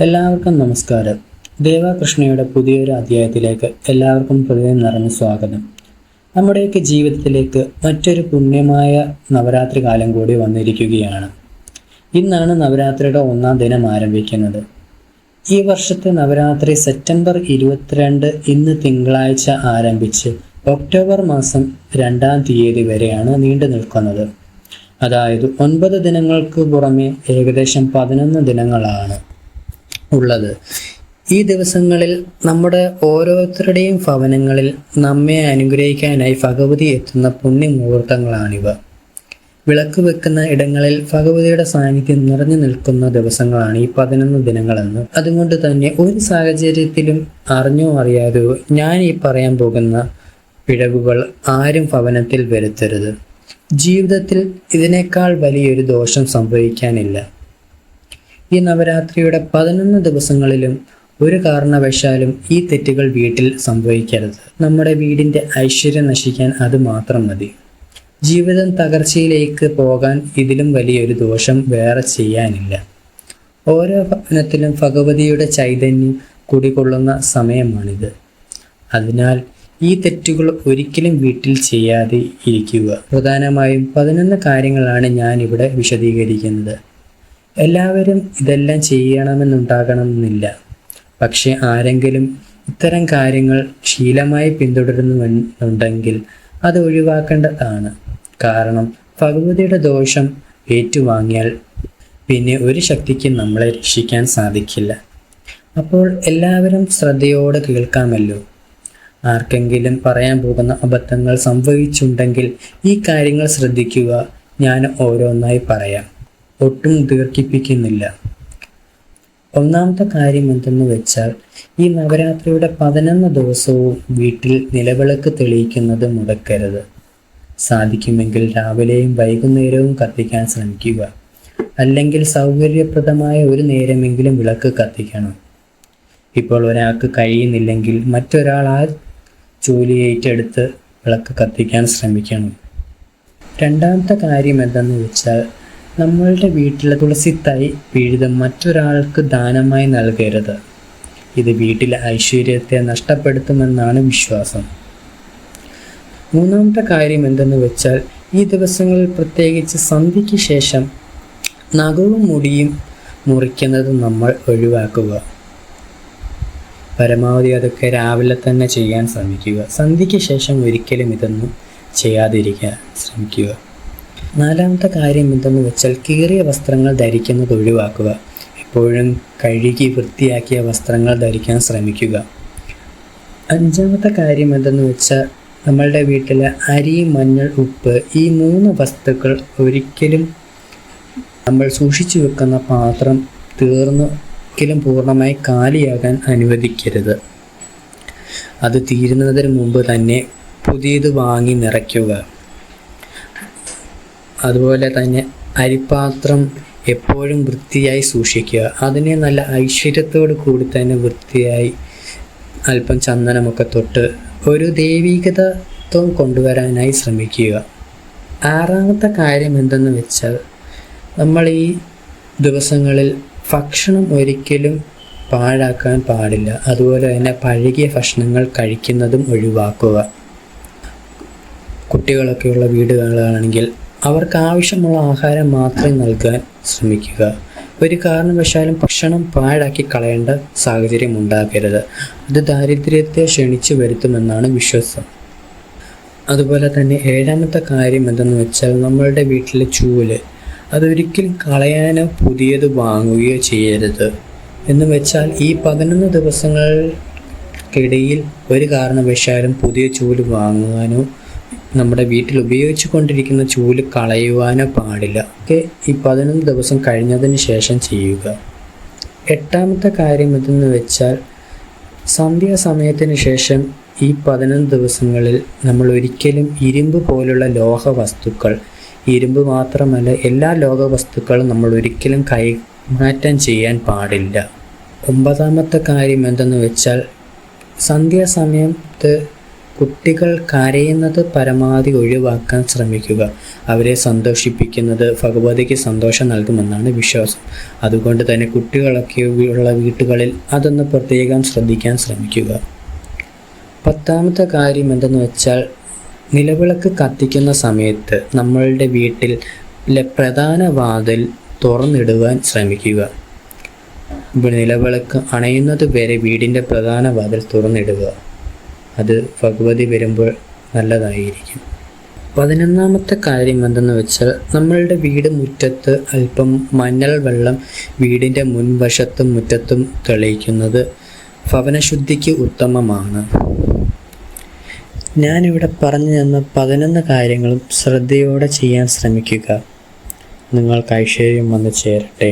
എല്ലാവർക്കും നമസ്കാരം. ദേവകൃഷ്ണയുടെ പുതിയൊരു അധ്യായത്തിലേക്ക് എല്ലാവർക്കും ഹൃദയം നിറഞ്ഞ സ്വാഗതം. നമ്മുടെയൊക്കെ ജീവിതത്തിലേക്ക് മറ്റൊരു പുണ്യമായ നവരാത്രി കാലം കൂടി വന്നിരിക്കുകയാണ്. ഇന്നാണ് നവരാത്രിയുടെ 1-ാം ദിനം ആരംഭിക്കുന്നത്. ഈ വർഷത്തെ നവരാത്രി സെപ്റ്റംബർ 22 ഇന്ന് തിങ്കളാഴ്ച ആരംഭിച്ച് ഒക്ടോബർ മാസം 2-ാം തീയതി വരെയാണ് നീണ്ടു നിൽക്കുന്നത്. അതായത് 9 ദിനങ്ങൾക്ക് പുറമെ ഏകദേശം 11 ദിനങ്ങളാണ് ഉള്ളത്. ഈ ദിവസങ്ങളിൽ നമ്മുടെ ഓരോരുത്തരുടെയും ഭവനങ്ങളിൽ നമ്മെ അനുഗ്രഹിക്കാനായി ഭഗവതി എത്തുന്ന പുണ്യമുഹൂർത്തങ്ങളാണിവ. വിളക്ക് വെക്കുന്ന ഇടങ്ങളിൽ ഭഗവതിയുടെ സാന്നിധ്യം നിറഞ്ഞു നിൽക്കുന്ന ദിവസങ്ങളാണ് ഈ 11 ദിനങ്ങളെന്ന്. അതുകൊണ്ട് തന്നെ ഒരു സാഹചര്യത്തിലും അറിഞ്ഞോ അറിയാതെയോ ഞാൻ ഈ പറയാൻ പോകുന്ന പിഴവുകൾ ആരും ഭവനത്തിൽ വരുത്തരുത്. ജീവിതത്തിൽ ഇതിനേക്കാൾ വലിയൊരു ദോഷം സംഭവിക്കാനില്ല. ഈ നവരാത്രിയുടെ 11 ദിവസങ്ങളിലും ഒരു കാരണവശാലും ഈ തെറ്റുകൾ വീട്ടിൽ സംഭവിക്കരുത്. നമ്മുടെ വീടിൻ്റെ ഐശ്വര്യം നശിക്കാൻ അത് മാത്രം മതി. ജീവിതം തകർച്ചയിലേക്ക് പോകാൻ ഇതിലും വലിയൊരു ദോഷം വേറെ ചെയ്യാനില്ല. ഓരോ ഭവനത്തിലും ഭഗവതിയുടെ ചൈതന്യം കുടികൊള്ളുന്ന സമയമാണിത്. അതിനാൽ ഈ തെറ്റുകൾ ഒരിക്കലും വീട്ടിൽ ചെയ്യാതെ ഇരിക്കുക. പ്രധാനമായും 11 കാര്യങ്ങളാണ് ഞാനിവിടെ വിശദീകരിക്കുന്നത്. എല്ലാവരും ഇതെല്ലാം ചെയ്യണമെന്നുണ്ടാകണമെന്നില്ല. പക്ഷെ ആരെങ്കിലും ഇത്തരം കാര്യങ്ങൾ ശീലമായി പിന്തുടരുന്നുണ്ടെങ്കിൽ അത് ഒഴിവാക്കേണ്ടതാണ്. കാരണം ഭഗവതിയുടെ ദോഷം ഏറ്റുവാങ്ങിയാൽ പിന്നെ ഒരു ശക്തിക്കും നമ്മളെ രക്ഷിക്കാൻ സാധിക്കില്ല. അപ്പോൾ എല്ലാവരും ശ്രദ്ധയോടെ കേൾക്കാമല്ലോ. ആർക്കെങ്കിലും പറയാൻ പോകുന്ന അബദ്ധങ്ങൾ സംഭവിച്ചുണ്ടെങ്കിൽ ഈ കാര്യങ്ങൾ ശ്രദ്ധിക്കുക. ഞാൻ ഓരോന്നായി പറയാം, ഒട്ടും ദീർഘിപ്പിക്കുന്നില്ല. ഒന്നാമത്തെ കാര്യം എന്തെന്ന് വെച്ചാൽ, ഈ നവരാത്രിയുടെ 11 ദിവസവും വീട്ടിൽ നിലവിളക്ക് തെളിയിക്കുന്നത് മുടക്കരുത്. സാധിക്കുമെങ്കിൽ രാവിലെയും വൈകുന്നേരവും കത്തിക്കാൻ ശ്രമിക്കുക. അല്ലെങ്കിൽ സൗകര്യപ്രദമായ ഒരു നേരമെങ്കിലും വിളക്ക് കത്തിക്കണം. ഇപ്പോൾ ഒരാൾക്ക് കഴിയുന്നില്ലെങ്കിൽ മറ്റൊരാൾ ആ ജോലി ഏറ്റെടുത്ത് വിളക്ക് കത്തിക്കാൻ ശ്രമിക്കണം. രണ്ടാമത്തെ കാര്യം എന്തെന്ന് വെച്ചാൽ, നമ്മളുടെ വീട്ടിലെ തുളസിത്തൈ പിഴുത് മറ്റൊരാൾക്ക് ദാനമായി നൽകരുത്. ഇത് വീട്ടിലെ ഐശ്വര്യത്തെ നഷ്ടപ്പെടുത്തുമെന്നാണ് വിശ്വാസം. മൂന്നാമത്തെ കാര്യം എന്തെന്ന് വെച്ചാൽ, ഈ ദിവസങ്ങളിൽ പ്രത്യേകിച്ച് സന്ധ്യയ്ക്ക് ശേഷം നഖവും മുടിയും മുറിക്കുന്നത് നമ്മൾ ഒഴിവാക്കുക. പരമാവധി അതൊക്കെ രാവിലെ തന്നെ ചെയ്യാൻ ശ്രമിക്കുക. സന്ധ്യയ്ക്ക് ശേഷം ഒരിക്കലും ഇതൊന്നും ചെയ്യാതിരിക്കാൻ ശ്രമിക്കുക. നാലാമത്തെ കാര്യം എന്തെന്ന് വെച്ചാൽ, കീറിയ വസ്ത്രങ്ങൾ ധരിക്കുന്നത് ഒഴിവാക്കുക. എപ്പോഴും കഴുകി വൃത്തിയാക്കിയ വസ്ത്രങ്ങൾ ധരിക്കാൻ ശ്രമിക്കുക. അഞ്ചാമത്തെ കാര്യം എന്തെന്ന് വെച്ചാൽ, നമ്മളുടെ വീട്ടിലെ അരി, മഞ്ഞൾ, ഉപ്പ് ഈ 3 വസ്തുക്കൾ ഒരിക്കലും നമ്മൾ സൂക്ഷിച്ചു വെക്കുന്ന പാത്രം ഒരിക്കലും പൂർണ്ണമായി കാലിയാകാൻ അനുവദിക്കരുത്. അത് തീരുന്നതിന് മുമ്പ് തന്നെ പുതിയത് വാങ്ങി നിറയ്ക്കുക. അതുപോലെ തന്നെ അരിപ്പാത്രം എപ്പോഴും വൃത്തിയായി സൂക്ഷിക്കുക. അതിനെ നല്ല ഐശ്വര്യത്തോടു കൂടി തന്നെ വൃത്തിയായി അല്പം ചന്ദനമൊക്കെ തൊട്ട് ഒരു ദൈവികതത്വം കൊണ്ടുവരാനായി ശ്രമിക്കുക. ആറാമത്തെ കാര്യം എന്തെന്ന് വെച്ചാൽ, നമ്മൾ ഈ ദിവസങ്ങളിൽ ഭക്ഷണം ഒരിക്കലും പാഴാക്കാൻ പാടില്ല. അതുപോലെ തന്നെ പഴകിയ ഭക്ഷണങ്ങൾ കഴിക്കുന്നതും ഒഴിവാക്കുക. കുട്ടികളൊക്കെയുള്ള വീടുകളാണെങ്കിൽ അവർക്ക് ആവശ്യമുള്ള ആഹാരം മാത്രം നൽകാൻ ശ്രമിക്കുക. ഒരു കാരണവശാലും ഭക്ഷണം പാഴാക്കി കളയേണ്ട സാഹചര്യം ഉണ്ടാകരുത്. അത് ദാരിദ്ര്യത്തെ ക്ഷണിച്ചു വരുത്തുമെന്നാണ് വിശ്വാസം. അതുപോലെ തന്നെ ഏഴാമത്തെ കാര്യം എന്തെന്ന് വെച്ചാൽ, നമ്മളുടെ വീട്ടിലെ ചൂല് അതൊരിക്കലും കളയാനോ പുതിയത് വാങ്ങുകയോ ചെയ്യരുത്. എന്ന് വെച്ചാൽ, ഈ 11 ദിവസങ്ങൾക്കിടയിൽ ഒരു കാരണവശാലും പുതിയ ചൂല് വാങ്ങുവാനോ നമ്മുടെ വീട്ടിൽ ഉപയോഗിച്ചു കൊണ്ടിരിക്കുന്ന ചൂല് കളയുവാനോ പാടില്ല. ഒക്കെ ഈ 11 ദിവസം കഴിഞ്ഞതിന് ശേഷം ചെയ്യുക. എട്ടാമത്തെ കാര്യം എന്തെന്ന് വെച്ചാൽ, സന്ധ്യാസമയത്തിന് ശേഷം ഈ 11 ദിവസങ്ങളിൽ നമ്മൾ ഒരിക്കലും ഇരുമ്പ് പോലുള്ള ലോഹ വസ്തുക്കൾ, ഇരുമ്പ് മാത്രമല്ല എല്ലാ ലോഹ വസ്തുക്കളും നമ്മൾ ഒരിക്കലും കൈമാറ്റം ചെയ്യാൻ പാടില്ല. ഒമ്പതാമത്തെ കാര്യം എന്തെന്ന് വെച്ചാൽ, സന്ധ്യാസമയത്ത് കുട്ടികൾ കരയുന്നത് പരമാവധി ഒഴിവാക്കാൻ ശ്രമിക്കുക. അവരെ സന്തോഷിപ്പിക്കുന്നത് ഭഗവതിക്ക് സന്തോഷം നൽകുമെന്നാണ് വിശ്വാസം. അതുകൊണ്ട് തന്നെ കുട്ടികളൊക്കെ ഉള്ള വീട്ടുകളിൽ അതൊന്ന് പ്രത്യേകം ശ്രദ്ധിക്കാൻ ശ്രമിക്കുക. 10ാമത്തെ കാര്യം എന്തെന്ന് വെച്ചാൽ, നിലവിളക്ക് കത്തിക്കുന്ന സമയത്ത് നമ്മളുടെ വീട്ടിലെ പ്രധാന വാതിൽ തുറന്നിടുവാൻ ശ്രമിക്കുക. നിലവിളക്ക് അണയുന്നത് വരെ വീടിൻ്റെ പ്രധാന വാതിൽ തുറന്നിടുക. അത് ഭഗവതി വരുമ്പോൾ നല്ലതായിരിക്കും. 11ാമത്തെ കാര്യം എന്തെന്ന് വെച്ചാൽ, നമ്മളുടെ വീട് മുറ്റത്ത് അല്പം മഞ്ഞൾ വെള്ളം വീടിൻ്റെ മുൻവശത്തും മുറ്റത്തും തെളിയിക്കുന്നത് ഭവനശുദ്ധിക്ക് ഉത്തമമാണ്. ഞാനിവിടെ പറഞ്ഞു തന്ന 11 കാര്യങ്ങളും ശ്രദ്ധയോടെ ചെയ്യാൻ ശ്രമിക്കുക. നിങ്ങൾക്ക് ഐശ്വര്യം വന്നു ചേരട്ടെ.